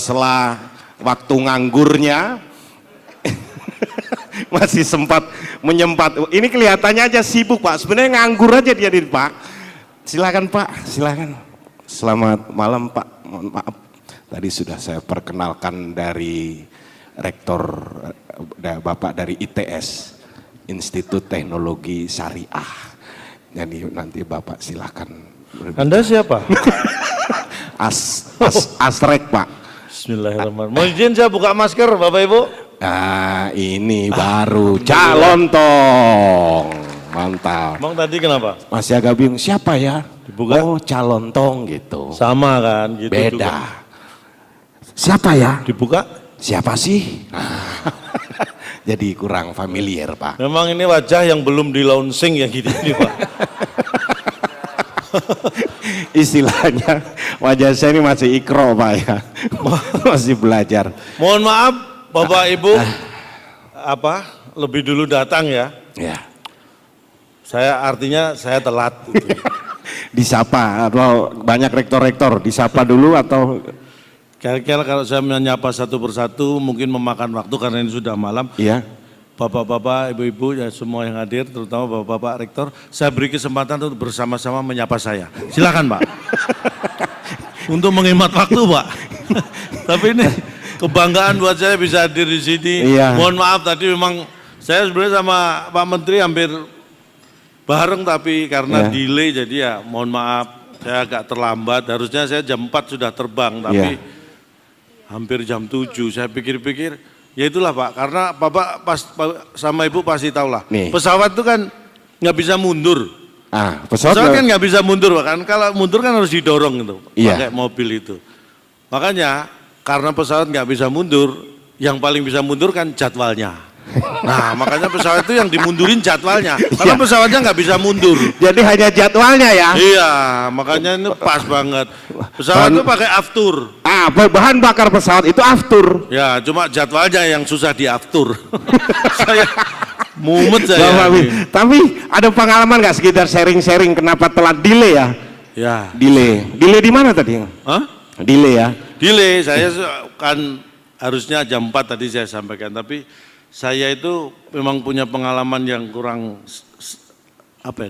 Setelah waktu nganggurnya masih sempat menyempat. Ini kelihatannya aja sibuk Pak, sebenarnya nganggur aja dia di Pak. Silakan Pak, silakan. Selamat malam Pak, mohon maaf tadi sudah saya perkenalkan dari Rektor Bapak dari ITS, Institut Teknologi Syariah. Jadi nanti Bapak silakan. Anda siapa? Asrek Pak. Bismillahirrahmanirrahim. Mohon izin saya buka masker Bapak Ibu. Nah ini baru calon tong, mantap. Emang tadi kenapa? Masih agak bingung siapa ya? Dibuka? Oh calon tong gitu. Sama kan? Gitu Beda. juga. Siapa ya? Dibuka? Siapa sih? Jadi kurang familiar Pak. Memang ini wajah yang belum di launching ya gitu Pak. Istilahnya wajah saya ini masih ikro Pak ya. Masih belajar. Mohon maaf Bapak Ibu, lebih dulu datang ya. Ya. Artinya saya telat. Gitu. Disapa atau banyak rektor-rektor disapa dulu atau? Kira-kira kalau saya menyapa satu persatu mungkin memakan waktu karena ini sudah malam. Iya. Bapak-bapak, ibu-ibu, ya semua yang hadir, terutama bapak-bapak rektor, saya beri kesempatan untuk bersama-sama menyapa saya. Silakan Pak. Untuk menghemat waktu Pak. Tapi ini kebanggaan buat saya bisa hadir di sini. Iya. Mohon maaf tadi memang saya sebenarnya sama Pak Menteri hampir bareng tapi karena delay jadi ya mohon maaf saya agak terlambat. Harusnya saya jam 4 sudah terbang tapi hampir jam 7. Saya pikir-pikir ya itulah Pak, karena Bapak sama Ibu pasti tahu lah. Pesawat itu kan nggak bisa mundur. Pesawat kan nggak bisa mundur Pak, kan kalau mundur kan harus didorong gitu, pakai mobil itu. Makanya karena pesawat nggak bisa mundur, yang paling bisa mundur kan jadwalnya. Nah makanya pesawat itu yang dimundurin jadwalnya, karena pesawatnya nggak bisa mundur. Jadi hanya jadwalnya ya? Iya, makanya ini pas banget. Pesawat itu pakai aftur. Bahan bakar pesawat itu aftur. Ya, cuma jadwalnya yang susah diaftur. Saya mumet saya. Tapi ada pengalaman nggak sekitar sharing-sharing kenapa telat delay ya? Ya. Delay di mana tadi? Hah? Delay ya? Delay, saya kan harusnya jam 4 tadi saya sampaikan, tapi saya itu memang punya pengalaman yang kurang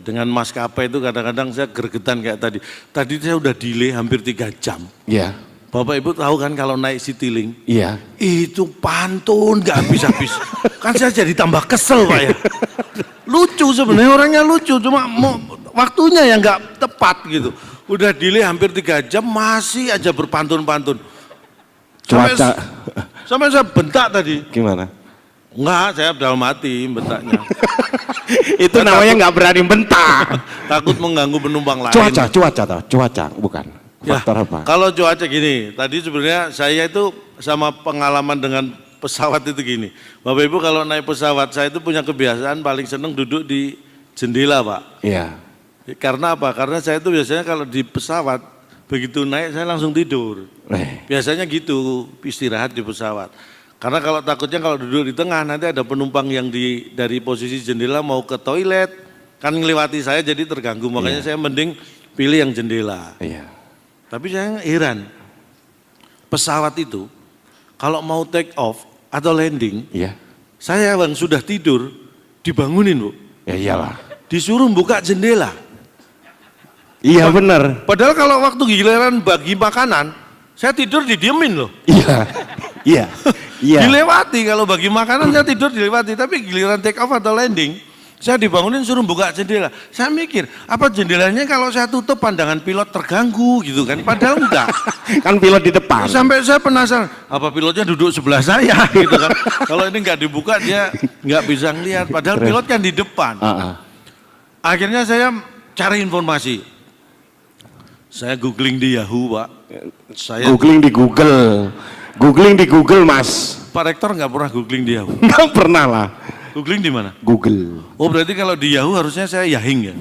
dengan maskapai itu kadang-kadang saya gregetan kayak tadi. Tadi saya udah delay hampir 3 jam. Iya. Bapak Ibu tahu kan kalau naik Citylink, itu pantun nggak habis-habis. Kan saya jadi tambah kesel Pak ya. Lucu sebenarnya orangnya lucu, cuma waktunya yang nggak tepat gitu. Udah delay hampir 3 jam masih aja berpantun-pantun. Cuaca. Sampai saya bentak tadi. Gimana? Enggak, saya dalam hati bentaknya. Itu saya namanya nggak berani bentak. Takut mengganggu penumpang lain. Cuaca bukan. Faktor apa? Kalau cuaca gini, tadi sebenarnya saya itu sama pengalaman dengan pesawat itu gini. Bapak Ibu kalau naik pesawat, saya itu punya kebiasaan paling seneng duduk di jendela Pak. Iya. Karena apa? Karena saya itu biasanya kalau di pesawat, begitu naik saya langsung tidur. Biasanya gitu, istirahat di pesawat. Karena kalau takutnya kalau duduk di tengah nanti ada penumpang yang dari posisi jendela mau ke toilet, kan ngelewati saya jadi terganggu. Makanya saya mending pilih yang jendela. Iya. Tapi saya heran, pesawat itu kalau mau take off atau landing, saya yang sudah tidur dibangunin Bu. Ya iyalah. Disuruh buka jendela. Iya benar. Padahal kalau waktu giliran bagi makanan, saya tidur didiemin loh. Iya. Dilewati kalau bagi makanan saya tidur dilewati, tapi giliran take off atau landing, saya dibangunin suruh buka jendela. Saya mikir, apa jendelanya kalau saya tutup pandangan pilot terganggu gitu kan? Padahal enggak. Kan pilot di depan. Sampai saya penasaran, apa pilotnya duduk sebelah saya gitu kan? Kalau ini enggak dibuka dia enggak bisa ngelihat, padahal pilot kan di depan. Akhirnya saya cari informasi. Saya googling di Yahoo Pak. Googling di Google Mas. Pak Rektor nggak pernah googling di Yahoo? Nggak pernah lah. Googling di mana? Google. Oh berarti kalau di Yahoo harusnya saya Yahing ya?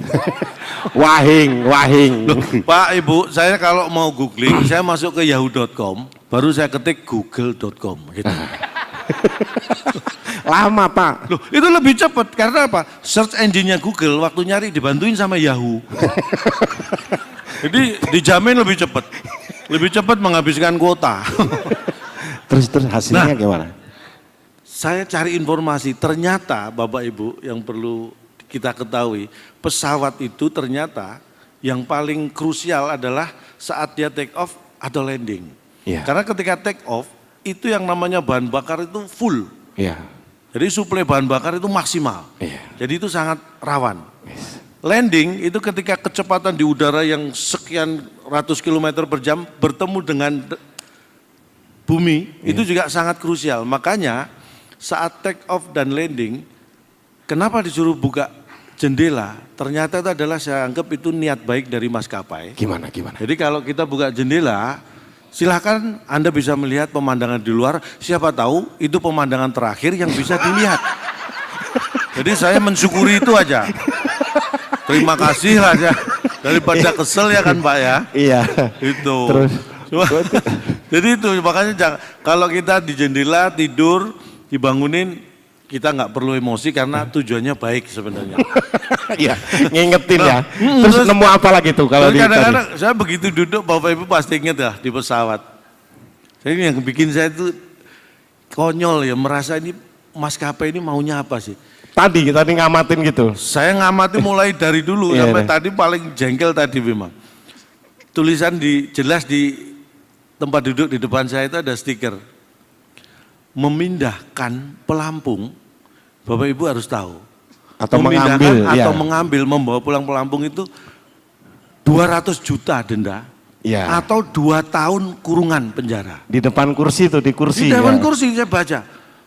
Wahing. Loh, Pak Ibu, saya kalau mau googling, saya masuk ke yahoo.com, baru saya ketik google.com gitu. Lama Pak. Loh itu lebih cepat, karena apa? Search engine-nya Google, waktu nyari dibantuin sama Yahoo. Jadi dijamin lebih cepat menghabiskan kuota. Terus hasilnya gimana? Saya cari informasi, ternyata Bapak Ibu yang perlu kita ketahui, pesawat itu ternyata yang paling krusial adalah saat dia take off atau landing. Iya. Karena ketika take off, itu yang namanya bahan bakar itu full. Iya. Jadi suplai bahan bakar itu maksimal. Iya. Jadi itu sangat rawan. Yes. Landing itu ketika kecepatan di udara yang sekian ratus kilometer per jam bertemu dengan bumi, itu juga sangat krusial. Makanya saat take off dan landing, kenapa disuruh buka jendela? Ternyata itu adalah saya anggap itu niat baik dari maskapai. Gimana? Jadi kalau kita buka jendela, silakan Anda bisa melihat pemandangan di luar. Siapa tahu itu pemandangan terakhir yang bisa dilihat. Jadi saya mensyukuri itu aja. Terima kasih lah ya. Daripada kesel ya kan Pak ya. Iya. Itu. Terus. Jadi itu makanya kalau kita di jendela tidur dibangunin, kita nggak perlu emosi karena tujuannya baik sebenarnya. Iya, ngingetin ya. Terus nemu apa lagi tuh kalau di kadang-kadang saya begitu duduk Bapak Ibu pasti inget ya di pesawat. Jadi yang bikin saya itu konyol ya, merasa ini maskapai ini maunya apa sih? Tadi ngamatin gitu. Saya ngamati mulai dari dulu Iya, sampai iya. tadi paling jengkel tadi memang. Tulisan jelas di tempat duduk di depan saya itu ada stiker. Memindahkan pelampung, Bapak Ibu harus tahu. Atau Memindahkan mengambil, atau ya. mengambil, membawa pulang pelampung itu 200 juta denda. Ya. Atau 2 tahun kurungan penjara. Di depan kursi tuh, di kursi. Di depan ya. kursi saya baca,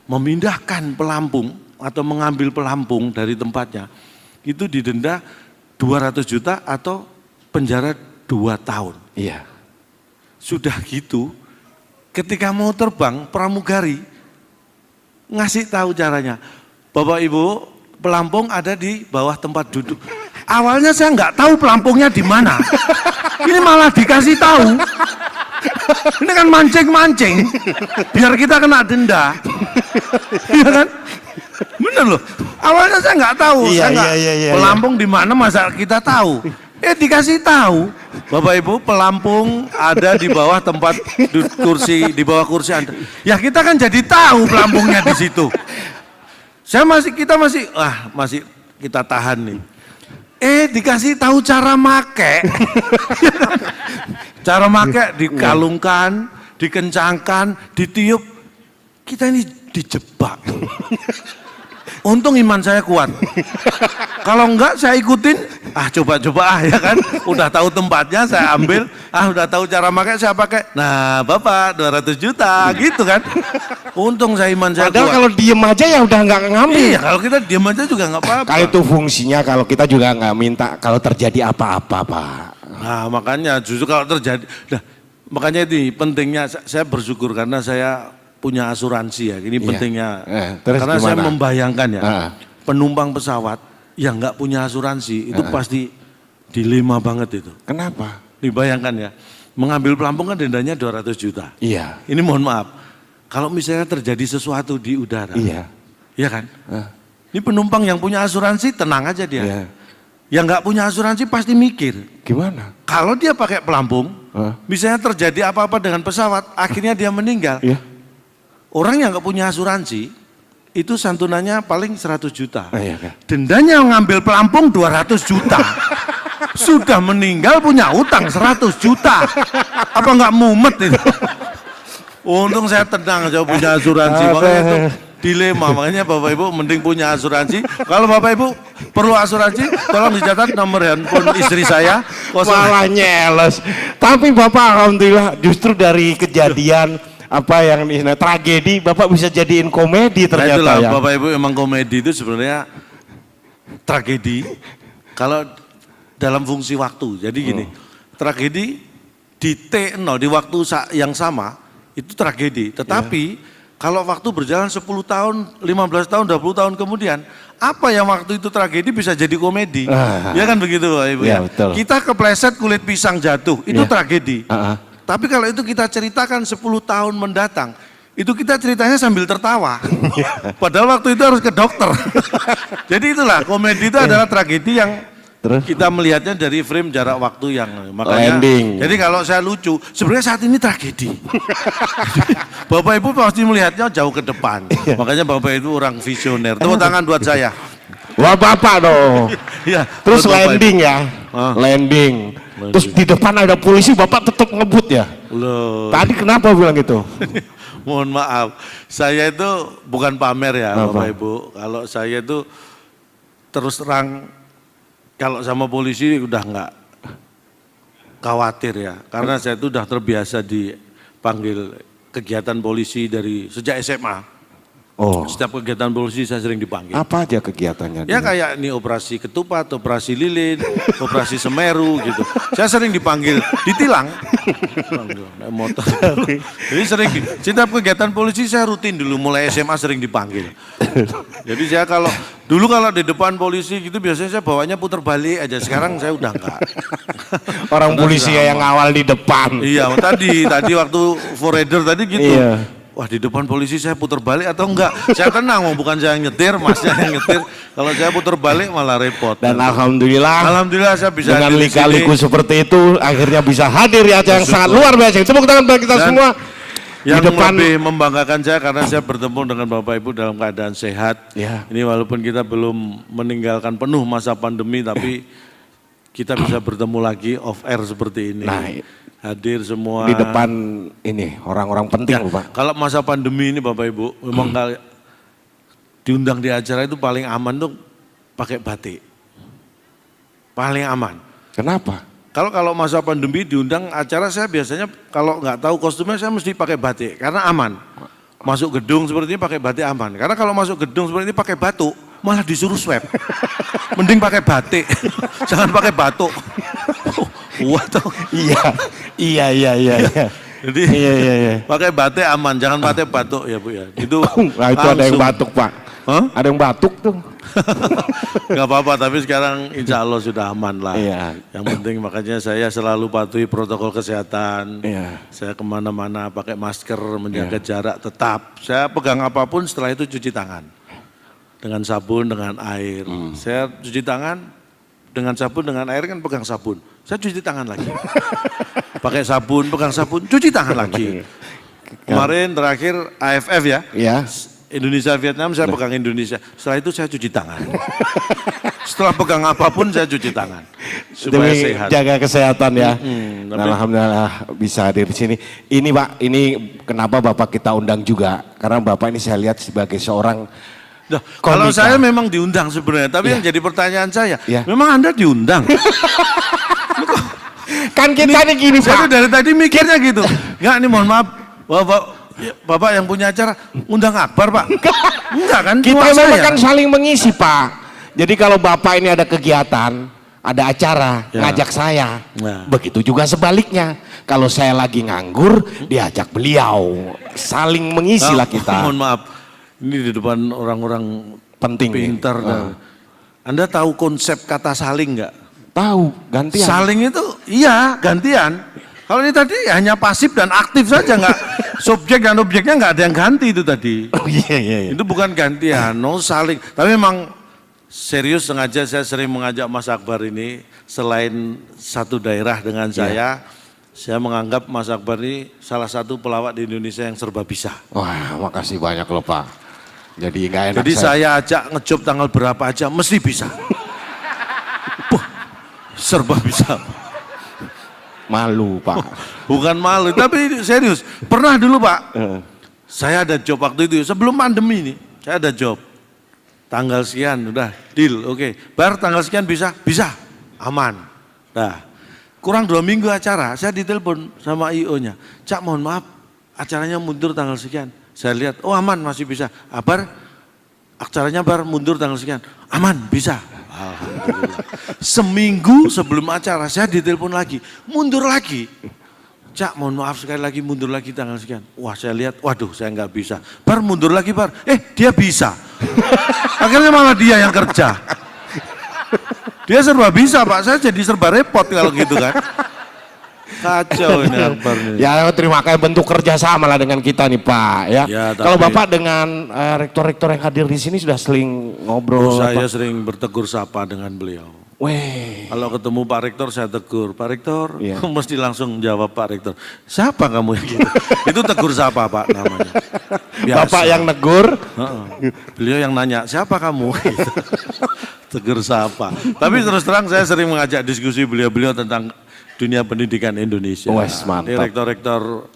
memindahkan pelampung atau mengambil pelampung dari tempatnya, itu didenda 200 juta atau penjara 2 tahun. Iya. Sudah gitu, ketika mau terbang, pramugari ngasih tahu caranya. Bapak Ibu, pelampung ada di bawah tempat duduk. Awalnya saya nggak tahu pelampungnya di mana. Ini malah dikasih tahu. Ini kan mancing-mancing, biar kita kena denda. Iya kan? Bener loh. Awalnya saya nggak tahu, Iya, saya nggak iya, pelampung di mana masa kita tahu. Dikasih tahu, Bapak Ibu, pelampung ada di bawah tempat kursi, di bawah kursi Anda. Ya kita kan jadi tahu pelampungnya di situ. Kita masih kita tahan nih. Dikasih tahu cara make. Cara make dikalungkan, dikencangkan, ditiup. Kita ini dijebak. Untung iman saya kuat. Kalau enggak saya ikutin, coba-coba ya kan. Udah tahu tempatnya saya ambil, udah tahu cara pakai saya pakai. Nah Bapak 200 juta gitu kan. Untung saya iman saya Padahal kuat. kalau diem aja ya udah nggak ngambil. Iya, kalau kita diam aja juga nggak apa-apa. Kalau itu fungsinya, kalau kita juga nggak minta kalau terjadi apa-apa, Pak. Nah makanya justru kalau terjadi, makanya ini pentingnya saya bersyukur karena saya punya asuransi ya, ini Iya. pentingnya. Terus Karena saya gimana? membayangkan ya, penumpang pesawat yang nggak punya asuransi itu pasti dilema banget itu. Kenapa? Dibayangkan ya, mengambil pelampung kan dendanya 200 juta. Iya. Ini mohon maaf, kalau misalnya terjadi sesuatu di udara, Iya. ya kan? Ini penumpang yang punya asuransi tenang aja dia. Iya. Yang nggak punya asuransi pasti mikir. Gimana? Kalau dia pakai pelampung, misalnya terjadi apa-apa dengan pesawat, akhirnya dia meninggal. Iya. Orang yang nggak punya asuransi, itu santunannya paling 100 juta. Iya, kan? Dendanya ngambil pelampung 200 juta. Sudah meninggal punya utang 100 juta. Apa nggak mumet itu? Untung saya tenang aja punya asuransi. Makanya itu dilema, makanya Bapak Ibu mending punya asuransi. Kalau Bapak Ibu perlu asuransi, tolong dicatat nomor handphone istri saya. Malah nyeles. Tapi Bapak alhamdulillah justru dari kejadian apa yang tragedi Bapak bisa jadiin komedi Nah ternyata itulah, ya. Bapak Ibu emang komedi itu sebenarnya tragedi kalau dalam fungsi waktu. Jadi gini, tragedi di T0 di waktu yang sama itu tragedi. Tetapi kalau waktu berjalan 10 tahun, 15 tahun, 20 tahun kemudian, apa yang waktu itu tragedi bisa jadi komedi. Ya kan begitu Bapak Ibu Ya, ya. betul. Kita kepleset kulit pisang jatuh, itu Ya. tragedi. Tapi kalau itu kita ceritakan 10 tahun mendatang, itu kita ceritanya sambil tertawa. Padahal waktu itu harus ke dokter. Jadi itulah komedi itu adalah tragedi yang Terus? Kita melihatnya dari frame jarak waktu yang makanya. Landing. Jadi kalau saya lucu, sebenarnya saat ini tragedi. Bapak Ibu pasti melihatnya jauh ke depan. Makanya Bapak Ibu orang visioner. Tepuk tangan buat saya. Wah Bapak dong. Ya, Terus buat Bapak landing Ibu. ya, landing. Terus di depan ada polisi, Bapak tetap ngebut ya? Loh. Tadi kenapa bilang gitu? Mohon maaf, saya itu bukan pamer ya Apa? Bapak Ibu. Kalau saya itu terus terang, kalau sama polisi udah nggak khawatir ya. Karena saya itu udah terbiasa dipanggil kegiatan polisi dari sejak SMA. Oh, Setiap kegiatan polisi saya sering dipanggil. apa aja kegiatannya? Ya dia? kayak ini operasi ketupat, operasi lilin, operasi Semeru gitu. Saya sering dipanggil, ditilang. Naik motor. Jadi sering, setiap kegiatan polisi saya rutin dulu, mulai SMA sering dipanggil. Jadi saya dulu kalau di depan polisi gitu biasanya saya bawanya puter balik aja, sekarang saya udah enggak. Orang polisi yang ngawal di depan. Iya, tadi waktu forerunner tadi gitu. Iya. Wah di depan polisi saya putar balik atau enggak? Saya tenang, bukan saya yang nyetir, masnya yang nyetir. Kalau saya putar balik malah repot. Dan alhamdulillah saya bisa dengan hadir di lika-liku sini. seperti itu akhirnya bisa hadir di acara yang sangat luar biasa. Tepuk tangan bagi kita Dan semua. Yang di depan lebih membanggakan saya karena saya bertemu dengan Bapak Ibu dalam keadaan sehat. Ya. Ini walaupun kita belum meninggalkan penuh masa pandemi, tapi kita bisa bertemu lagi off air seperti ini. Nah, hadir semua. di depan ini orang-orang penting Ya, loh, Pak. kalau masa pandemi ini Bapak Ibu, memang kalau diundang di acara itu paling aman tuh pakai batik. Paling aman. Kenapa? Kalau masa pandemi diundang acara saya biasanya kalau nggak tahu kostumnya saya mesti pakai batik karena aman. Masuk gedung seperti ini pakai batik aman. Karena kalau masuk gedung seperti ini pakai batuk malah disuruh swab. Mending pakai batik, jangan pakai batuk. Wah tuh. Iya. Jadi Iya. pakai batik aman, jangan pakai batuk ya Bu ya. Itu Nah, itu ada yang batuk, Pak. Hah? Ada yang batuk tuh. Gak apa-apa, tapi sekarang insya Allah sudah aman lah. Iya. Yang penting makanya saya selalu patuhi protokol kesehatan. Iya. Saya kemana-mana pakai masker, menjaga jarak tetap. Saya pegang apapun setelah itu cuci tangan. Dengan sabun, dengan air. Saya cuci tangan dengan sabun, dengan air kan pegang sabun. Saya cuci tangan lagi. Pakai sabun, pegang sabun, cuci tangan lagi. Kemarin terakhir AFF ya. Iya. Indonesia Vietnam saya pegang Indonesia. Setelah itu saya cuci tangan. Setelah pegang apapun saya cuci tangan supaya Demi sehat. jaga kesehatan ya. tapi- Nah, alhamdulillah bisa hadir di sini. Ini Pak, ini kenapa Bapak kita undang juga? Karena Bapak ini saya lihat sebagai seorang Nah, kalau komika. saya memang diundang sebenarnya, tapi yang jadi pertanyaan saya, Iya. memang Anda diundang? Kan kita ini gini Saya tuh Pak. dari tadi mikirnya gitu. Enggak nih mohon maaf, Bapak yang punya acara undang Akbar Pak? Enggak kan? Kita cuma memang saya. kan saling mengisi Pak. Jadi kalau Bapak ini ada kegiatan, ada acara, Ya. ngajak saya. Nah. Begitu juga sebaliknya. Kalau saya lagi nganggur, diajak beliau. Saling mengisi lah kita. Mohon maaf, ini di depan orang-orang Penting nih. pintar. Anda tahu konsep kata saling nggak? Tahu, gantian. Saling itu iya gantian. Kalau ini tadi hanya pasif dan aktif saja, nggak subjek dan objeknya nggak ada yang ganti itu tadi. Oh, iya. Itu bukan gantian, no saling. Tapi memang serius sengaja saya sering mengajak Mas Akbar ini selain satu daerah dengan saya menganggap Mas Akbar ini salah satu pelawak di Indonesia yang serba bisa. Wah, makasih banyak loh Pak. Jadi nggak enak Jadi saya ajak ngejob tanggal berapa aja mesti bisa. Wah, serba bisa. malu Pak. Bukan malu, tapi serius. Pernah dulu Pak, saya ada job waktu itu sebelum pandemi ini. Saya ada job. Tanggal sekian udah deal, oke. Bar tanggal sekian bisa? Bisa. Aman. Nah, kurang 2 minggu acara, saya ditelepon sama IO-nya. Cak mohon maaf, acaranya mundur tanggal sekian. Saya lihat, oh aman masih bisa. Bar, acaranya mundur tanggal sekian. Aman, bisa. Alhamdulillah. Seminggu sebelum acara saya ditelepon lagi, mundur lagi. Cak mohon maaf sekali lagi mundur lagi tanggal sekian. Wah saya lihat, waduh saya nggak bisa. Bar mundur lagi Bar, dia bisa. Akhirnya malah dia yang kerja. Dia serba bisa Pak, saya jadi serba repot kalau gitu kan. Kacau ini Akbar nih. Ya terima kasih bentuk kerjasama lah dengan kita nih Pak ya. Ya, Kalau tapi- Bapak dengan rektor-rektor yang hadir di sini sudah sering ngobrol. Saya apa? sering bertegur sapa dengan beliau. Weh. Kalau ketemu Pak Rektor saya tegur, Pak Rektor, Iya. mesti langsung jawab Pak Rektor. Siapa kamu yang gitu? Itu tegur siapa Pak namanya? Biasa. Bapak yang negur. Heeh. Beliau yang nanya, siapa kamu? Gitu. Tegur siapa. Tapi terus terang saya sering mengajak diskusi beliau-beliau tentang dunia pendidikan Indonesia. Wes, mantap. Rektor-rektor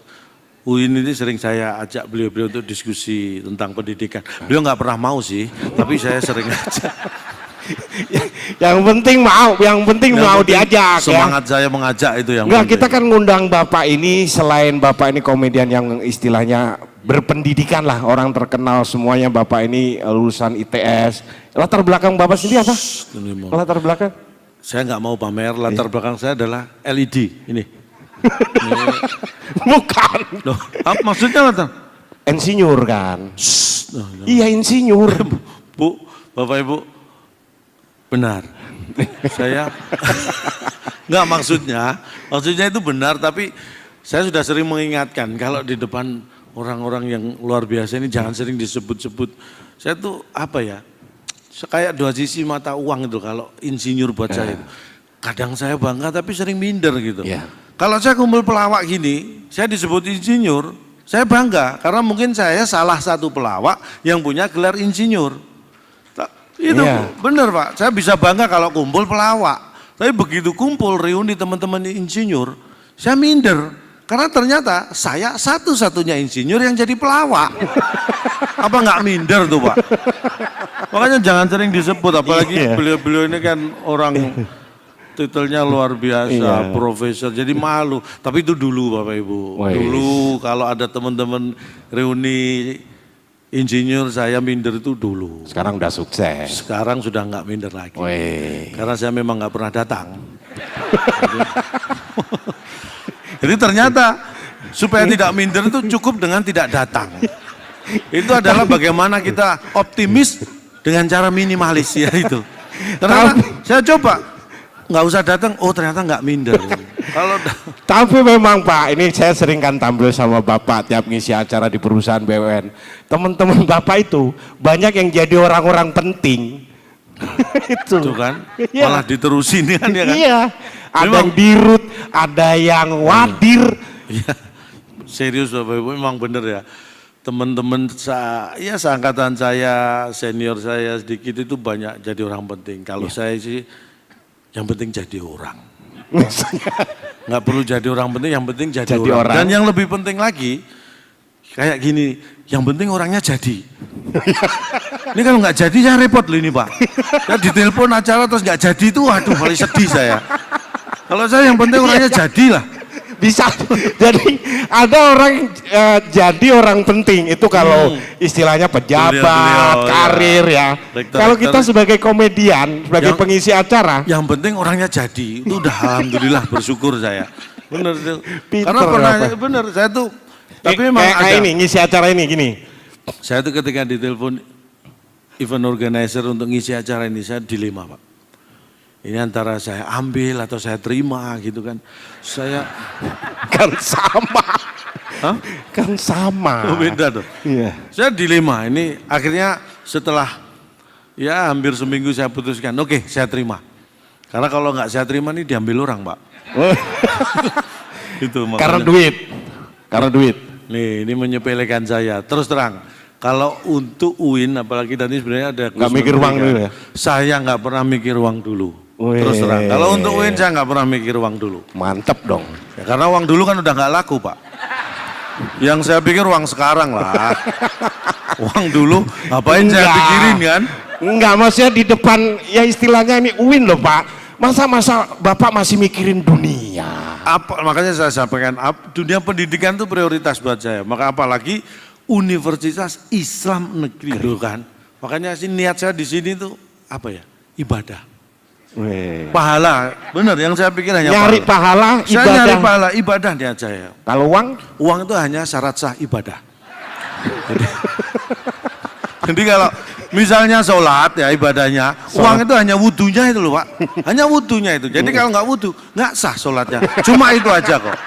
UIN ini sering saya ajak beliau-beliau untuk diskusi tentang pendidikan. Beliau nggak pernah mau sih, tapi saya sering ajak. Yang penting mau diajak. Semangat saya mengajak itu yang Enggak, penting. kita kan ngundang Bapak ini, selain Bapak ini komedian yang istilahnya berpendidikan lah, orang terkenal semuanya. Bapak ini lulusan ITS. Latar belakang Bapak sendiri apa? Latar belakang? Saya nggak mau pamer, latar belakang saya adalah LED ini. Bukan. Loh, apa maksudnya latar? Insinyur kan? Loh, Iya, insinyur. Bu, Bapak Ibu, benar. Saya nggak maksudnya itu benar, tapi saya sudah sering mengingatkan kalau di depan orang-orang yang luar biasa ini jangan sering disebut-sebut. Saya tuh apa ya? Kayak dua sisi mata uang itu kalau insinyur buat saya. Kadang saya bangga tapi sering minder gitu. Iya. Kalau saya kumpul pelawak gini, saya disebut insinyur, saya bangga karena mungkin saya salah satu pelawak yang punya gelar insinyur. Itu benar Pak, saya bisa bangga kalau kumpul pelawak. Tapi begitu kumpul reuni teman-teman insinyur, saya minder. Karena ternyata saya satu-satunya insinyur yang jadi pelawak. Apa nggak minder tuh Pak? Makanya jangan sering disebut, apalagi beliau-beliau ini kan orang titelnya luar biasa, profesor, jadi malu. Tapi itu dulu Bapak Ibu, dulu kalau ada teman-teman reuni insinyur saya minder itu dulu. Sekarang udah sukses. Sekarang sudah nggak minder lagi. Karena saya memang nggak pernah datang. Jadi ternyata supaya tidak minder itu cukup dengan tidak datang. Itu adalah bagaimana kita optimis dengan cara minimalis ya itu. Ternyata saya coba nggak usah datang, oh ternyata nggak minder. Kalau tapi memang Pak, ini saya sering kan tampil sama Bapak tiap ngisi acara di perusahaan BUMN. Teman-teman Bapak itu banyak yang jadi orang-orang penting. Itu kan, malah diterusin kan ya kan. Iya, ada yang dirut, ada yang wadir. Iya, serius Bapak Ibu memang bener ya. Teman-teman ya seangkatan saya, senior saya sedikit itu banyak jadi orang penting. Kalau saya sih yang penting jadi orang. Nggak perlu jadi orang penting, yang penting jadi orang. Dan yang lebih penting lagi, kayak gini, yang penting orangnya jadi. Ini kalau nggak jadi saya repot loh ini Pak. Ya ditelepon acara terus nggak jadi itu, waduh paling sedih saya. Kalau saya yang penting orangnya jadilah. Bisa, jadi ada orang jadi orang penting itu kalau istilahnya pejabat, karir ya. Kalau kita sebagai komedian, sebagai pengisi acara, yang penting orangnya jadi, itu udah alhamdulillah bersyukur saya. Bener tuh. Pinter, karena pernah bener saya tuh, tapi memang kayak ini ngisi acara ini gini. Saya tuh ketika ditelepon event organizer untuk ngisi acara ini, saya dilema Pak. Ini antara saya ambil atau saya terima gitu kan. Saya kan sama. Hah? Kan sama. Oh, beda tuh. Iya. Saya dilema. Ini akhirnya setelah ya hampir seminggu saya putuskan, oke, saya terima. Karena kalau nggak saya terima nih diambil orang Pak. Itu makanya. Karena duit. Nih, ini menyepelekan saya. Terus terang, kalau untuk UIN, apalagi tadi sebenarnya ada nggak mikir uang dulu ya? Saya nggak pernah mikir uang dulu. Terus terang, kalau untuk UIN saya nggak pernah mikir uang dulu. Mantep dong. Ya, karena uang dulu kan udah nggak laku Pak. Yang saya pikir uang sekarang lah. Uang dulu, ngapain saya pikirin kan? Enggak, maksudnya di depan, ya istilahnya ini UIN loh Pak. Masa Bapak masih mikirin dunia? Makanya saya sampaikan, dunia pendidikan itu prioritas buat saya. Maka apalagi Universitas Islam Negeri dulu kan. Makanya sih niat saya di sini tuh apa ya? Ibadah. Pahala, benar yang saya pikir hanya nyari pahala, ibadah. Saya nyari pahala, ibadah niat saya. Kalau uang? Uang itu hanya syarat sah ibadah. Jadi kalau misalnya sholat ya ibadahnya, uang itu hanya wudunya itu loh Pak. Hanya wudunya itu. Jadi kalau nggak wudu, nggak sah sholatnya. Cuma itu aja kok.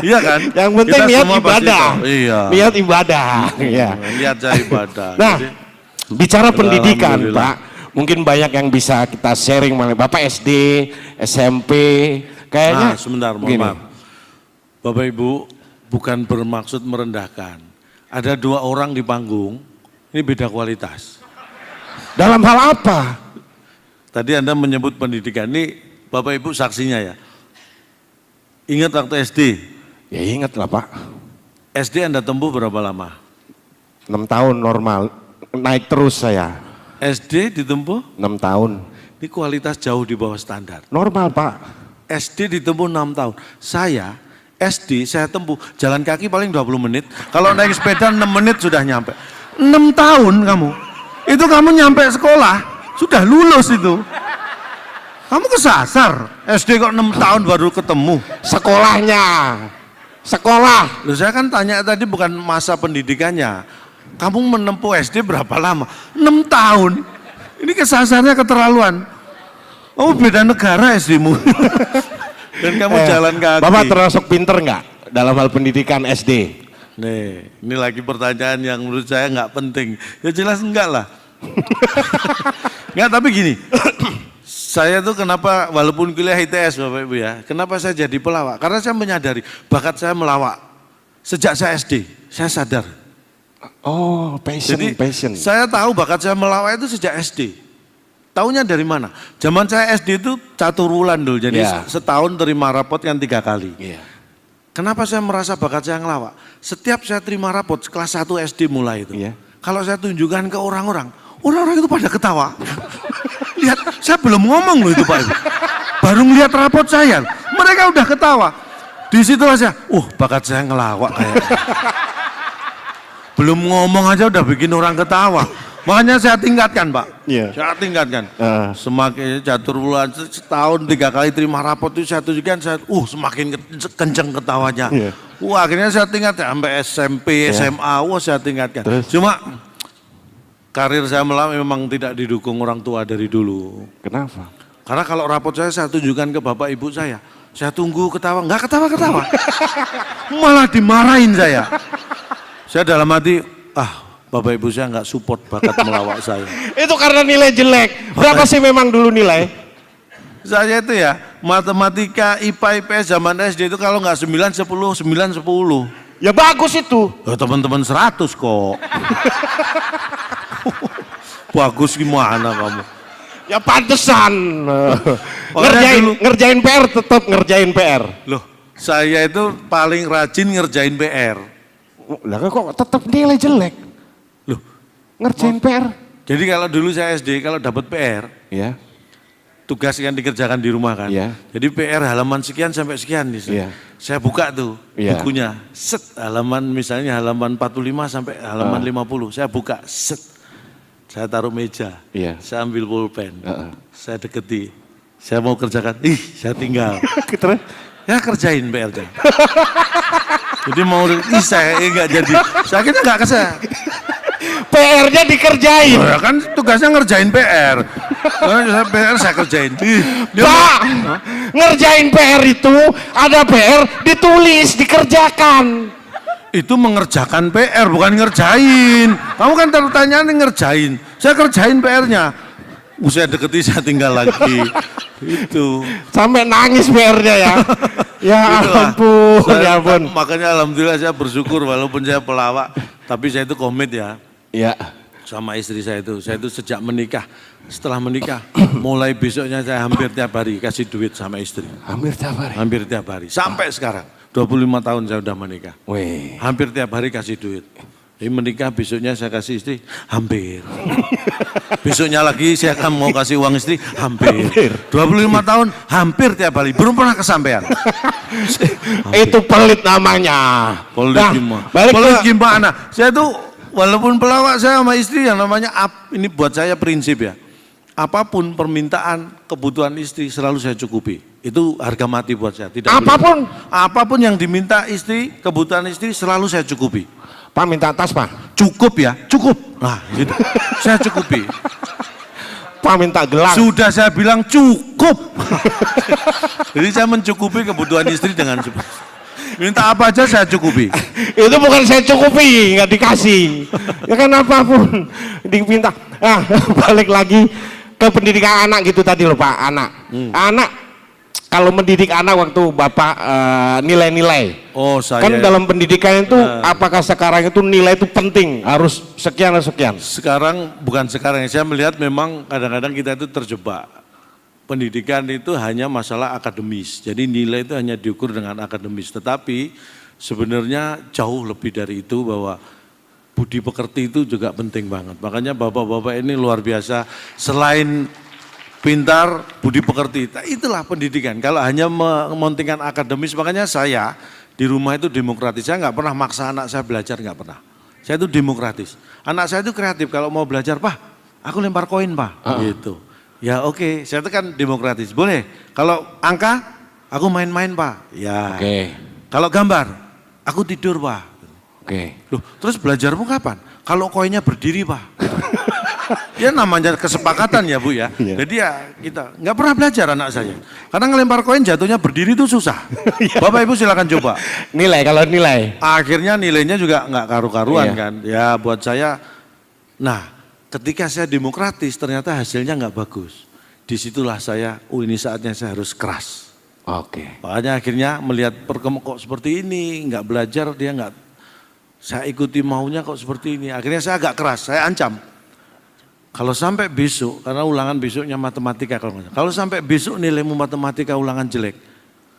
Iya kan? Yang penting niat ibadah. Iya. Niat ibadah. Iya. Niat saya ibadah. Nah, bicara pendidikan Pak, Mungkin banyak yang bisa kita sharing malah. Bapak SD, SMP, kayaknya. Nah, sebentar, mohon gini. maaf. Bapak Ibu, bukan bermaksud merendahkan. Ada 2 orang di panggung, ini beda kualitas. Dalam hal apa? Tadi Anda menyebut pendidikan, ini Bapak Ibu saksinya ya. Ingat waktu SD? Ya ingat lah Pak. SD Anda tempuh berapa lama? 6 tahun normal, naik terus saya. SD ditempuh? 6 tahun. Ini kualitas jauh di bawah standar. Normal Pak. SD ditempuh 6 tahun. Saya SD saya tempuh jalan kaki paling 20 menit. Kalau naik sepeda 6 menit sudah nyampe. 6 tahun kamu. Itu kamu nyampe sekolah, sudah lulus itu. Kamu kesasar. SD kok 6 tahun baru ketemu. Sekolahnya. Sekolah. Loh, saya kan tanya tadi bukan masa pendidikannya. Kamu menempuh SD berapa lama? 6 tahun. Ini kesasarnya keterlaluan. Oh beda negara SD-mu. Dan kamu jalan kaki. Bapak termasuk pinter nggak dalam hal pendidikan SD? Nih, ini lagi pertanyaan yang menurut saya nggak penting. Ya jelas enggak lah. Enggak, tapi gini. Saya tuh kenapa walaupun kuliah ITS Bapak Ibu ya, kenapa saya jadi pelawak? Karena saya menyadari bakat saya melawak. Sejak saya SD, saya sadar. Oh, passion, Jadi passion. saya tahu bakat saya melawak itu sejak SD. Taunya dari mana? Zaman saya SD itu catur wulan dulu, jadi Ya. setahun terima rapot kan 3 kali. Iya. Kenapa saya merasa bakat saya ngelawak? Setiap saya terima rapot kelas 1 SD mulai itu. Iya. Kalau saya tunjukkan ke orang-orang, orang-orang itu pada ketawa. Lihat, saya belum ngomong loh itu Pak Ibu. Baru ngeliat rapot saya, mereka udah ketawa. Di situ saya, bakat saya ngelawak kayaknya. Belum ngomong aja udah bikin orang ketawa. Makanya saya tingkatkan Pak, Iya. saya tingkatkan. Semakin catur bulan setahun 3 kali terima rapot itu saya tunjukkan, saya semakin kenceng ketawanya. Iya. Akhirnya saya tingkatkan sampai SMP, SMA, saya tingkatkan. Terus? Cuma karir saya melawak memang tidak didukung orang tua dari dulu. Kenapa? Karena kalau rapot saya tunjukkan ke bapak ibu saya tunggu ketawa, nggak ketawa-ketawa. Malah dimarahin saya. Saya dalam hati, bapak ibu saya nggak support bakat melawak saya. Itu karena nilai jelek. Berapa sih memang dulu nilai? Saya itu ya, matematika, IPA, IPS zaman SD itu kalau nggak 9, 10, 9, 10. Ya bagus itu. Ya teman-teman 100 kok. Bagus gimana kamu? Ya pantesan. Dulu. Ngerjain PR tetap ngerjain PR. Loh, saya itu paling rajin ngerjain PR. Lah kok tetap nilai jelek? Loh, Ngerjain PR. jadi kalau dulu saya SD, kalau dapat PR, Ya. tugas yang dikerjakan di rumah kan. Iya. Jadi PR halaman sekian sampai sekian nih. Iya. Saya buka tuh Iya. bukunya. Halaman misalnya halaman 45 sampai halaman 50. Saya buka, saya taruh meja. Iya. Saya ambil pulpen. Saya deketi. Saya mau kerjakan, saya tinggal. Terus? Ya kerjain PR-nya. Jadi mau, saya enggak jadi. Saya kira enggak kesel. PR-nya dikerjain. Ya kan tugasnya ngerjain PR. Saya PR saya kerjain. Pak, ngerjain PR itu ada PR ditulis, dikerjakan. Itu mengerjakan PR bukan ngerjain. Kamu kan pertanyaan ngerjain. Saya kerjain PR-nya. Saya deketi saya tinggal lagi. Itu. Sampai nangis PR-nya ya. Ya ampun, ya ampun. Makanya alhamdulillah saya bersyukur walaupun saya pelawak, tapi saya itu komit ya. Ya. Sama istri saya itu sejak menikah, setelah menikah, mulai besoknya saya hampir tiap hari kasih duit sama istri. Hampir tiap hari. Hampir tiap hari, sampai sekarang, 25 tahun saya udah menikah. Wih. Hampir tiap hari kasih duit. Jadi menikah besoknya saya kasih istri, hampir. Besoknya lagi saya akan mau kasih uang istri, hampir. 25 tahun, hampir tiap hari, belum pernah kesampaian. Itu pelit namanya. Pelit gimana? Balik Pelit ke gimana? Saya tuh walaupun pelawak saya sama istri yang namanya ini buat saya prinsip ya. Apapun permintaan kebutuhan istri selalu saya cukupi. Itu harga mati buat saya. Tidak apapun. apapun yang diminta istri, kebutuhan istri selalu saya cukupi. Pak minta tas Pak. Cukup ya, cukup. Nah, gitu. Saya cukupi. Pak minta gelang. Sudah saya bilang cukup. Jadi saya mencukupi kebutuhan istri dengan minta apa aja saya cukupi. Itu bukan saya cukupi, nggak dikasih. Ya kan apapun diminta. Balik lagi. ke pendidikan anak gitu tadi loh Pak, anak. Anak kalau mendidik anak waktu Bapak nilai-nilai. Oh, saya. Kan dalam pendidikan itu apakah sekarang itu nilai itu penting, harus sekian dan sekian? Sekarang, bukan sekarang, saya melihat memang kadang-kadang kita itu terjebak. Pendidikan itu hanya masalah akademis, jadi nilai itu hanya diukur dengan akademis. Tetapi sebenarnya jauh lebih dari itu, bahwa budi pekerti itu juga penting banget. Makanya bapak-bapak ini luar biasa, selain pintar, budi pekerti, itulah pendidikan. Kalau hanya mementingkan akademis, makanya saya di rumah itu demokratis. Saya nggak pernah maksa anak saya belajar, nggak pernah. Saya itu demokratis. Anak saya itu kreatif, kalau mau belajar, Pak, aku lempar koin, Pak, gitu. Ya oke, saya itu kan demokratis. Boleh, kalau angka, aku main-main, Pak. Ya. Kalau gambar, aku tidur, Pak. Loh, terus belajarmu kapan? Kalau koinnya berdiri, Pak. Ya namanya kesepakatan ya Bu ya. Jadi ya kita nggak pernah belajar anak saya. Karena ngelempar koin jatuhnya berdiri itu susah. Bapak Ibu silakan coba. Nilai, kalau nilai. Akhirnya nilainya juga nggak karu-karuan kan. Ya buat saya, nah ketika saya demokratis ternyata hasilnya nggak bagus. Disitulah saya, ini saatnya saya harus keras. Makanya akhirnya melihat kok seperti ini, nggak belajar, dia nggak, saya ikuti maunya kok seperti ini. Akhirnya saya agak keras, saya ancam. Kalau sampai besok, karena ulangan besoknya matematika kalau sampai besok nilaimu matematika ulangan jelek,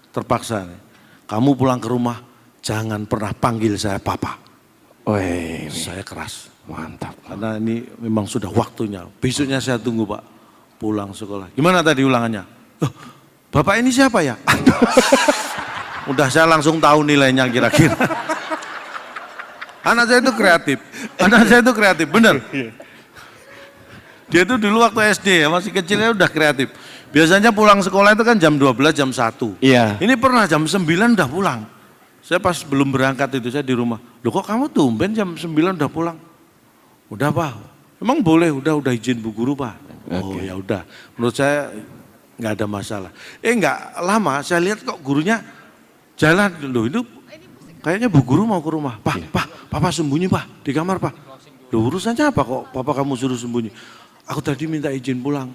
terpaksa nih, kamu pulang ke rumah jangan pernah panggil saya papa. Saya keras. Mantap. Karena ini memang sudah waktunya. Besoknya saya tunggu Pak, pulang sekolah. Gimana tadi ulangannya? Bapak ini siapa ya? Udah saya langsung tahu nilainya kira-kira. Anak saya itu kreatif, bener. Dia itu dulu waktu SD ya, masih kecilnya udah kreatif. Biasanya pulang sekolah itu kan jam 12, jam 1. Iya. Ini pernah jam 9 udah pulang. Saya pas belum berangkat itu, saya di rumah. Loh kok kamu tumben jam 9 udah pulang? Udah Pak, emang boleh, udah izin Bu Guru Pak. Oh ya udah, menurut saya nggak ada masalah. Nggak lama, saya lihat kok gurunya jalan. Loh itu kayaknya Bu Guru mau ke rumah. Pak, Papa sembunyi Pak, di kamar Pak. Loh urusannya apa kok Papa kamu suruh sembunyi? Aku tadi minta izin pulang.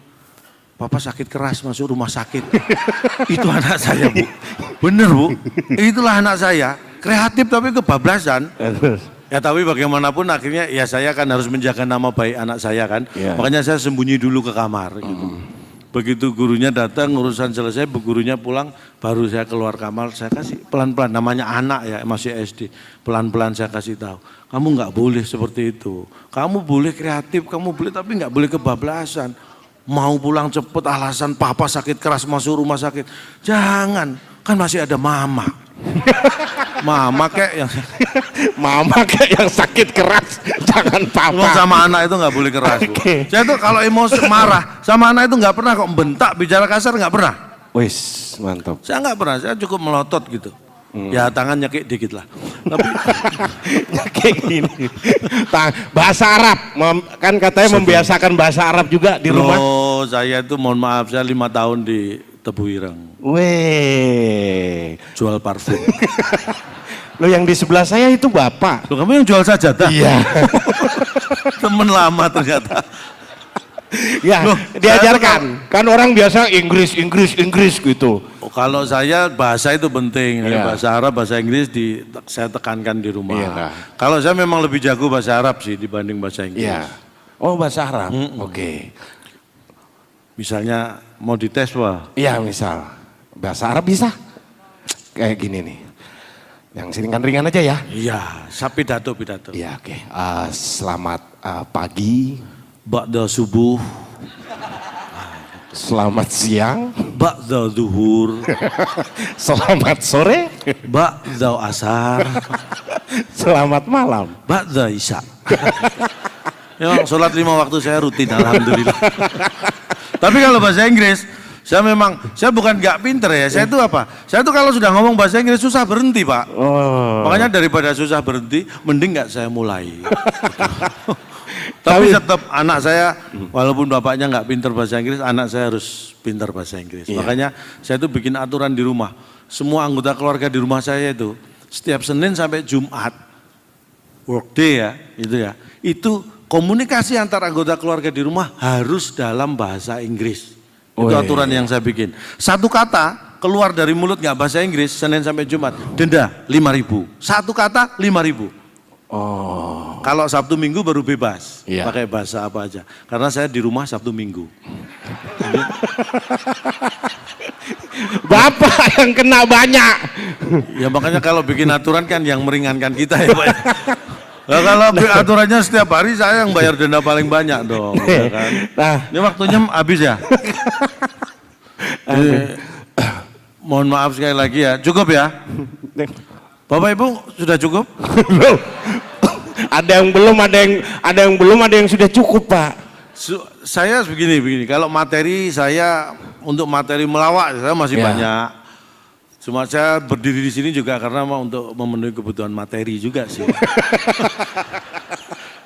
Papa sakit keras masuk rumah sakit. Itu anak saya Bu. Bener Bu. Itulah anak saya. Kreatif tapi kebablasan. Ya tapi bagaimanapun akhirnya ya saya kan harus menjaga nama baik anak saya kan. Makanya saya sembunyi dulu ke kamar gitu. Begitu gurunya datang, urusan selesai, bu gurunya pulang, baru saya keluar kamar, saya kasih pelan-pelan, namanya anak ya, masih SD, pelan-pelan saya kasih tahu, kamu nggak boleh seperti itu, kamu boleh kreatif, kamu boleh tapi nggak boleh kebablasan, mau pulang cepet alasan papa sakit keras masuk rumah sakit, jangan, kan masih ada mama. Mama kayak yang sakit keras, jangan papa. Sama anak itu nggak boleh keras. Saya tuh kalau emosi marah sama anak itu nggak pernah kok bentak, bicara kasar nggak pernah. Wis mantap. Saya nggak pernah, saya cukup melotot gitu. Ya tangan nyekik dikit lah. Tapi nyekik gini. Bahasa Arab, kan katanya membiasakan bahasa Arab juga di rumah. Oh saya itu mohon maaf, saya 5 tahun di Tebu Ireng. Jual parfum. Loh yang di sebelah saya itu Bapak. Loh kamu yang jual sajadah? Iya. Temen lama ternyata. Ya, loh, diajarkan. Kan orang biasa Inggris gitu. Oh, kalau saya bahasa itu penting. Bahasa Arab, bahasa Inggris saya tekankan di rumah. Kalau saya memang lebih jago bahasa Arab sih dibanding bahasa Inggris. Oh bahasa Arab, oke. Misalnya mau dites Wah? Iya misal, bahasa Arab bisa. Kayak gini nih. Yang ringan-ringan aja ya. Iya, pidato. Iya oke. Selamat pagi. Ba'da subuh. Selamat siang. Ba'da zuhur. Selamat sore. Ba'da asar. Selamat malam. Ba'da isya. Memang sholat 5 waktu saya rutin, alhamdulillah. Tapi kalau bahasa Inggris, saya bukan nggak pinter ya, saya itu apa? Saya itu kalau sudah ngomong bahasa Inggris susah berhenti Pak. Makanya daripada susah berhenti, mending nggak saya mulai. Tapi tetap anak saya, walaupun bapaknya nggak pinter bahasa Inggris, anak saya harus pinter bahasa Inggris. Makanya saya itu bikin aturan di rumah. Semua anggota keluarga di rumah saya itu, setiap Senin sampai Jumat, workday ya, itu komunikasi antar anggota keluarga di rumah harus dalam bahasa Inggris. Itu aturan yang saya bikin. Satu kata keluar dari mulut nggak bahasa Inggris, Senin sampai Jumat, denda 5.000. Satu kata 5.000. Oh. Kalau Sabtu Minggu baru bebas, Iya. pakai bahasa apa aja. Karena saya di rumah Sabtu Minggu. Bapak yang kena banyak. Ya makanya kalau bikin aturan kan yang meringankan kita ya Pak. Nah, kalau aturannya setiap hari saya yang bayar denda paling banyak dong. Ya kan? Nah, Ini waktunya habis ya. Jadi, mohon maaf sekali lagi ya, cukup ya. Bapak Ibu sudah cukup? ada yang belum, ada yang sudah cukup, Pak. Saya begini, kalau materi saya untuk materi melawak saya masih banyak. Cuma saya berdiri di sini juga karena mau untuk memenuhi kebutuhan materi juga sih.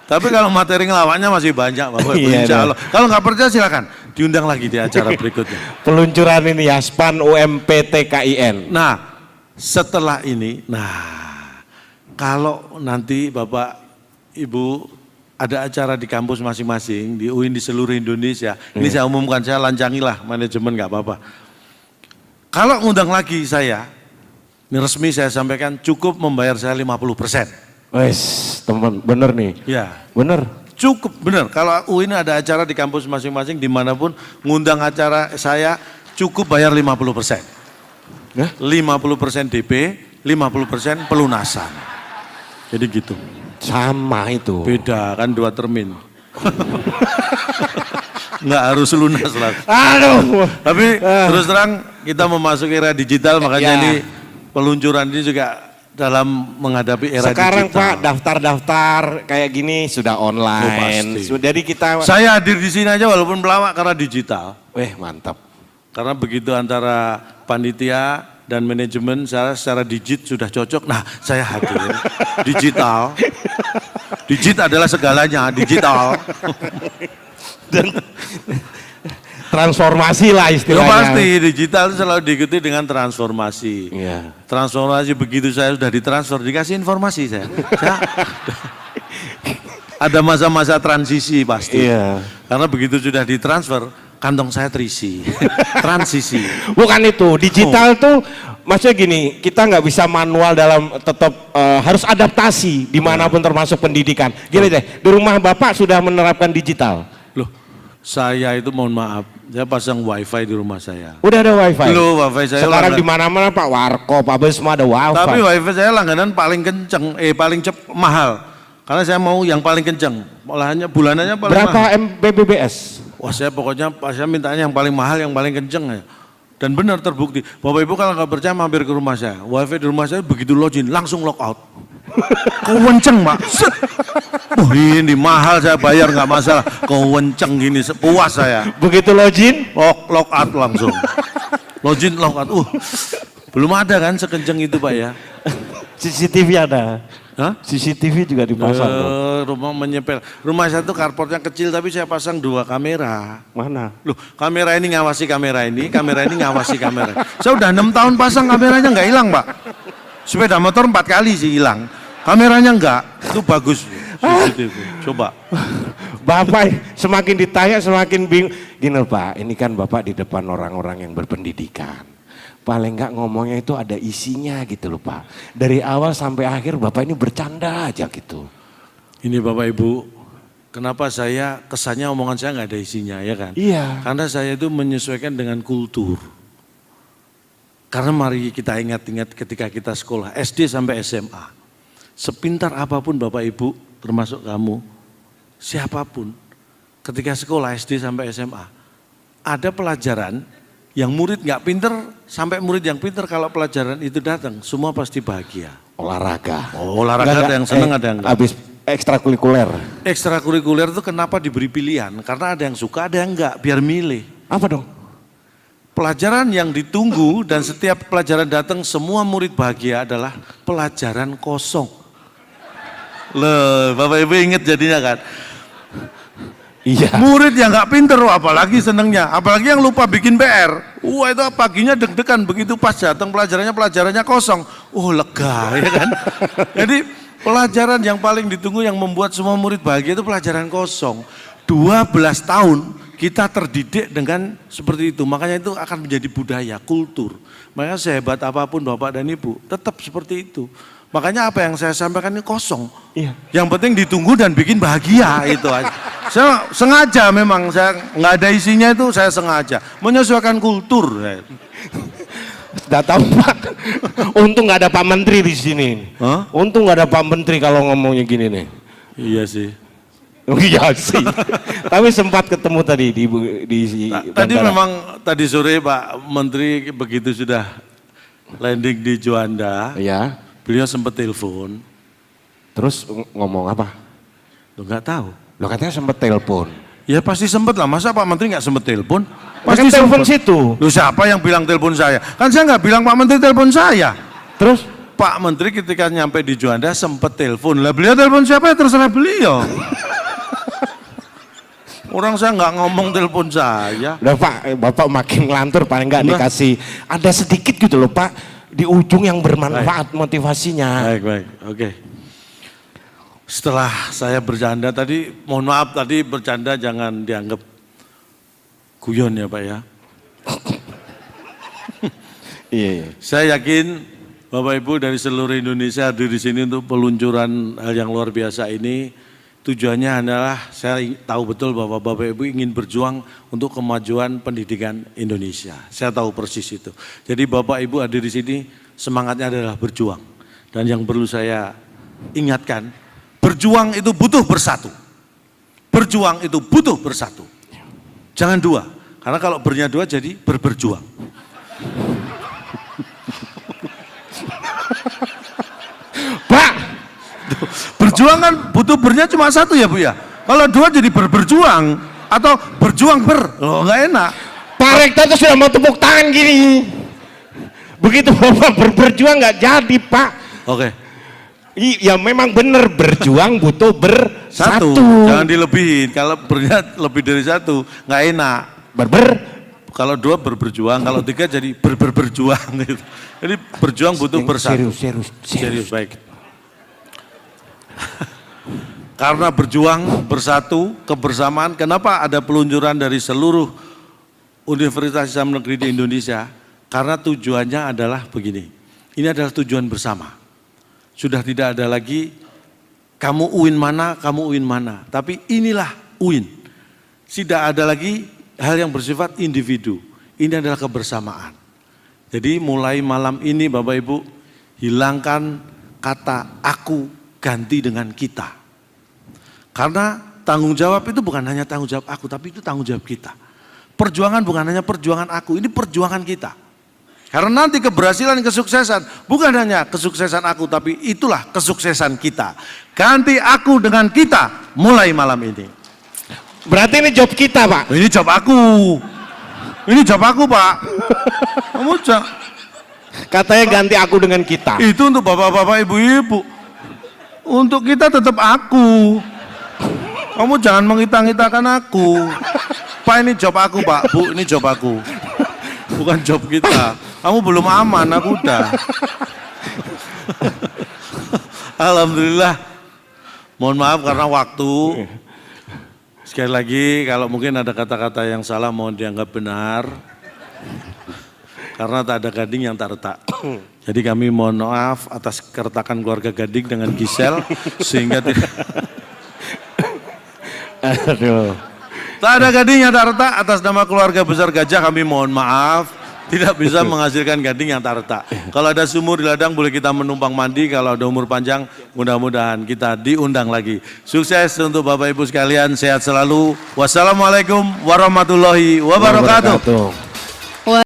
Tapi kalau materi ngelawaknya masih banyak Bapak Ibu, insya Allah. Kalau nggak percaya silakan diundang lagi di acara berikutnya. Peluncuran ini ya, SPAN UMPTKIN. Nah, setelah ini, kalau nanti Bapak Ibu ada acara di kampus masing-masing, di UIN di seluruh Indonesia, ini saya umumkan, saya lancangilah manajemen nggak apa-apa. Kalau ngundang lagi saya, ini resmi saya sampaikan cukup membayar saya 50%. Wes, teman, bener nih. Ya, Bener. cukup bener. Kalau UIN ada acara di kampus masing-masing, dimanapun ngundang acara saya cukup bayar 50%. 50% DP, 50% pelunasan. Jadi gitu. Sama itu. Beda kan 2 termin. Nggak harus lunas lah. Aduh. Tapi terus terang kita memasuki era digital, makanya ini peluncuran ini juga dalam menghadapi era Sekarang digital. Pak, daftar-daftar kayak gini sudah online. pasti. Jadi kita, Saya hadir di sini aja walaupun pelawak karena digital. mantap. Karena begitu antara panitia dan manajemen saya secara digit sudah cocok. Nah, saya hadir digital. Digit adalah segalanya, digital. Dan transformasi lah Ya istilahnya. pasti, digital itu selalu diikuti dengan transformasi. Iya. Transformasi begitu saya sudah ditransfer, dikasih informasi saya. Ada masa-masa transisi pasti. Iya. Karena begitu sudah ditransfer, kantong saya terisi. Transisi. Bukan itu, digital tuh maksudnya gini, kita nggak bisa manual dalam tetap harus adaptasi dimanapun termasuk pendidikan. Gini deh, di rumah Bapak sudah menerapkan digital. Loh, saya itu mohon maaf, saya pasang wifi di rumah saya. Udah ada wifi? Loh, wifi saya Sekarang langganan. di mana-mana Pak, warkop, apa semua ada wifi. Tapi wifi saya langganan paling kenceng, paling mahal. Karena saya mau yang paling kenceng, olahannya bulanannya paling Berapa mahal. Mbps? Wah saya pokoknya saya mintanya yang paling mahal, yang paling kenceng ya. Dan benar terbukti. Bapak Ibu kalau nggak percaya mampir ke rumah saya. Wifi di rumah saya begitu login langsung lock out. Kewenceng Pak. Set. Ini mahal saya bayar nggak masalah. Kewenceng gini puas saya. Begitu login? Lock out langsung. Login lock out. Belum ada kan sekenceng itu Pak ya. CCTV ada? Hah? CCTV juga dipasang tuh. Rumah menyepel. Rumah saya tuh carportnya kecil tapi saya pasang 2 kamera. Mana? Loh, kamera ini ngawasi kamera ini ngawasi kamera. Saya udah 6 tahun pasang kameranya nggak hilang, Pak. Sepeda motor 4 kali sih hilang. Kameranya enggak, itu bagus. Coba. Bapak semakin ditanya semakin bingung. Gini loh, Pak, ini kan Bapak di depan orang-orang yang berpendidikan. Paling enggak ngomongnya itu ada isinya gitu loh Pak. Dari awal sampai akhir Bapak ini bercanda aja gitu. Ini Bapak Ibu, kenapa saya kesannya omongan saya nggak ada isinya ya kan? Iya. Karena saya itu menyesuaikan dengan kultur. Karena mari kita ingat-ingat ketika kita sekolah SD sampai SMA. Sepintar apapun Bapak Ibu, termasuk kamu, siapapun, ketika sekolah SD sampai SMA, ada pelajaran yang murid nggak pinter, sampai murid yang pinter kalau pelajaran itu datang, semua pasti bahagia. Olahraga. Olahraga ada yang seneng, ada yang enggak. Habis ekstrakurikuler. Ekstrakurikuler itu kenapa diberi pilihan? Karena ada yang suka, ada yang enggak, biar milih. Apa dong? Pelajaran yang ditunggu dan setiap pelajaran datang semua murid bahagia adalah pelajaran kosong. Loh, Bapak Ibu ingat jadinya kan? Iya. Murid yang nggak pinter, apalagi senengnya, apalagi yang lupa bikin PR. Itu paginya deg-degan begitu pas datang pelajarannya kosong. Lega ya kan. Jadi Pelajaran yang paling ditunggu yang membuat semua murid bahagia itu pelajaran kosong. 12 tahun kita terdidik dengan seperti itu. Makanya itu akan menjadi budaya, kultur. Makanya sehebat apapun Bapak dan Ibu, tetap seperti itu. Makanya apa yang saya sampaikan ini kosong. Iya. Yang penting ditunggu dan bikin bahagia itu aja. Saya sengaja memang, saya nggak ada isinya itu saya sengaja. Menyesuaikan kultur. Nggak tahu Pak. Untung nggak ada Pak Menteri di sini. Hah? Untung nggak ada Pak Menteri kalau ngomongnya gini nih. Iya sih. Oh iya sih. Tapi sempat ketemu tadi di Tadi bandara. memang tadi sore Pak Menteri begitu sudah landing di Juanda, Iya. beliau sempat telepon. Terus ngomong apa? Lo nggak tahu? Lo katanya sempat telepon. Ya pasti sempat lah. Masa Pak Menteri nggak sempat telepon? Pasti telepon sempet. situ. Lu siapa yang bilang telepon saya? Kan saya nggak bilang Pak Menteri telepon saya. Terus Pak Menteri ketika nyampe di Juanda sempat telepon. Lah beliau telepon siapa ya terserah beliau. Orang saya nggak ngomong telepon saya. udah Pak, Bapak makin ngelantur paling nggak Nah. dikasih ada sedikit gitu loh Pak di ujung yang bermanfaat motivasinya. Baik, oke. Setelah saya bercanda tadi, mohon maaf tadi bercanda jangan dianggap guyon ya Pak ya. Iya. Saya yakin Bapak Ibu dari seluruh Indonesia hadir di sini untuk peluncuran hal yang luar biasa ini. Tujuannya adalah saya tahu betul bahwa Bapak Ibu ingin berjuang untuk kemajuan pendidikan Indonesia. Saya tahu persis itu. Jadi Bapak Ibu hadir di sini semangatnya adalah berjuang. Dan yang perlu saya ingatkan, berjuang itu butuh bersatu. Berjuang itu butuh bersatu. Jangan dua, karena kalau bernya dua jadi berjuang. Pak, Berjuang kan butuh bernya cuma satu ya Bu ya. Kalau dua jadi berjuang atau berjuang loh nggak enak. Pak Rektor itu sudah mau tepuk tangan gini. Begitu Bapak berjuang nggak jadi Pak. Oke. Ya memang benar berjuang butuh bersatu. Jangan dilebihin. Kalau bernya lebih dari satu nggak enak. Kalau dua berjuang, kalau tiga jadi berjuang gitu. Jadi berjuang butuh bersatu. Serius baik. Karena berjuang bersatu, kebersamaan, kenapa ada peluncuran dari seluruh Universitas Islam Negeri di Indonesia? Karena tujuannya adalah begini, ini adalah tujuan bersama. Sudah tidak ada lagi kamu UIN mana, tapi inilah UIN. Tidak ada lagi hal yang bersifat individu, ini adalah kebersamaan. Jadi mulai malam ini Bapak Ibu, hilangkan kata aku, ganti dengan kita. Karena tanggung jawab itu bukan hanya tanggung jawab aku, tapi itu tanggung jawab kita. Perjuangan bukan hanya perjuangan aku, ini perjuangan kita. Karena nanti keberhasilan, kesuksesan bukan hanya kesuksesan aku, tapi itulah kesuksesan kita. Ganti aku dengan kita mulai malam ini. Berarti ini job kita Pak. Ini job aku. Ini job aku Pak. Kamu Katanya ganti aku dengan kita. itu untuk bapak-bapak, ibu-ibu. Untuk kita tetap aku. Kamu jangan mengita-ngitakan aku. Pak ini job aku Pak, Bu ini job aku. Bukan job kita. Kamu belum aman, aku udah. Alhamdulillah. Mohon maaf karena waktu. Sekali lagi kalau mungkin ada kata-kata yang salah mohon dianggap benar. Karena tak ada gading yang tak retak. Jadi kami mohon maaf atas keretakan keluarga Gading dengan Gisel sehingga tidak. Aduh. Tak ada gading yang tak retak, atas nama keluarga besar Gajah kami mohon maaf tidak bisa menghasilkan gading yang tak retak. Kalau ada sumur di ladang boleh kita menumpang mandi, kalau ada umur panjang mudah-mudahan kita diundang lagi. Sukses untuk Bapak Ibu sekalian, sehat selalu. Wassalamualaikum warahmatullahi wabarakatuh.